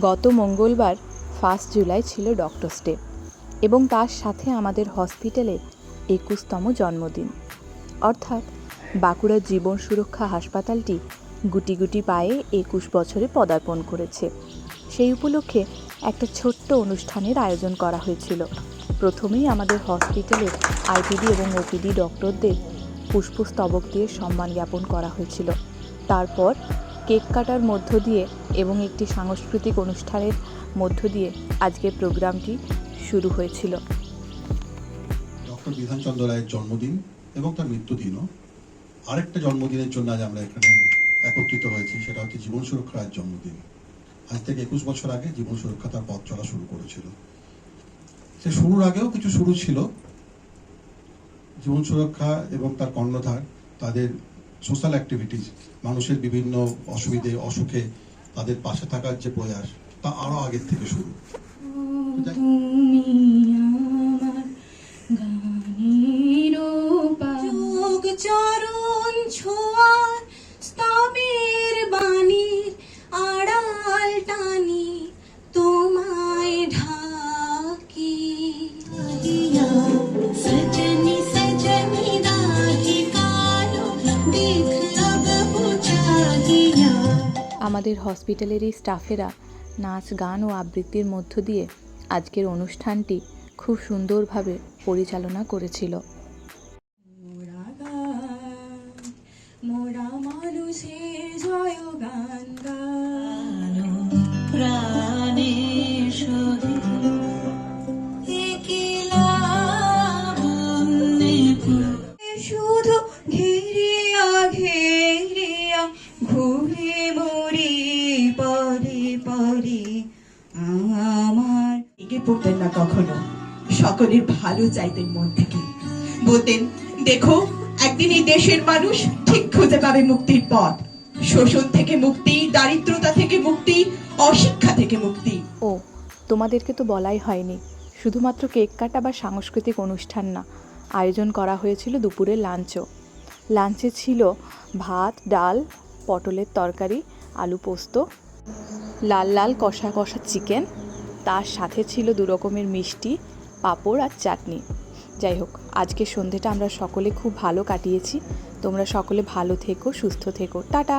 গত মঙ্গলবার 1 জুলাই ছিল ডক্টরস ডে এবং তার সাথে আমাদের হসপিটালের 21তম জন্মদিন। অর্থাৎ বাঁকুড়া জীবন সুরক্ষা হাসপাতালটি গুটি গুটি পায়ে 21 বছরে পদার্পণ করেছে। সেই উপলক্ষে একটা ছোট্ট অনুষ্ঠানের আয়োজন করা হয়েছিল। প্রথমেই আমাদের হসপিটালের আইপিডি এবং ওপিডি ডক্টরদের পুষ্পস্তবক দিয়ে সম্মান জ্ঞাপন করা হয়েছিল। তারপর কেক কাটার মধ্য দিয়ে এবং একটি সাংস্কৃতিক অনুষ্ঠানের মধ্য দিয়ে আজকের প্রোগ্রামটি শুরু হয়েছিল। ডক্টর বিধানচন্দ্র রায়ের জন্মদিন এবং তার মৃত্যুদিনও আরেকটা জন্মদিনের জন্য আজ আমরা এখানে একত্রিত হয়েছি, সেটা হচ্ছে জীবন সুরক্ষা রায়ের জন্মদিন। আজ থেকে 21 বছর আগে জীবন সুরক্ষা তার পথ চলা শুরু করেছিল। সে শুরুর আগেও কিছু শুরু ছিল। জীবন সুরক্ষা এবং তার কর্ণধার তাদের সোশ্যাল অ্যাক্টিভিটিস, মানুষের বিভিন্ন অসুবিধে অসুখে তাদের পাশে থাকার যে প্রয়াস, তা আরো আগের থেকে শুরু। আমাদের হসপিটালের এই স্টাফেরা নাচ গান ও আবৃত্তির মধ্য দিয়ে আজকের অনুষ্ঠানটি খুব সুন্দরভাবে পরিচালনা করেছিল। শুধু ঘেরিয়া ঘেরিয়া ঘুরে মরি পরে পরে আমার। এগে পড়তেন না কখনো, সকলের ভালো চাইতেন মন থেকে। বলতেন, দেখো একদিন এই দেশের মানুষ ঠিক খুঁজে পাবে মুক্তির পথ, শোষণ থেকে মুক্তি, দারিদ্রতা থেকে মুক্তি, অশিক্ষা থেকে মুক্তি। ও তোমাদেরকে তো বলাই হয়নি, শুধুমাত্র কেক কাটা বা সাংস্কৃতিক অনুষ্ঠান না, আয়োজন করা হয়েছিল দুপুরের লাঞ্চে ছিল ভাত, ডাল, পটলের তরকারি, আলু পোস্ত, লাল লাল কষা কষা চিকেন, তার সাথে ছিল 2 রকমের মিষ্টি, পাঁপড় আর চাটনি। যাই হোক, আজকের সন্ধেটা আমরা সকলে খুব ভালো কাটিয়েছি। তোমরা সকলে ভালো থেকো, সুস্থ থেকো, টাটা।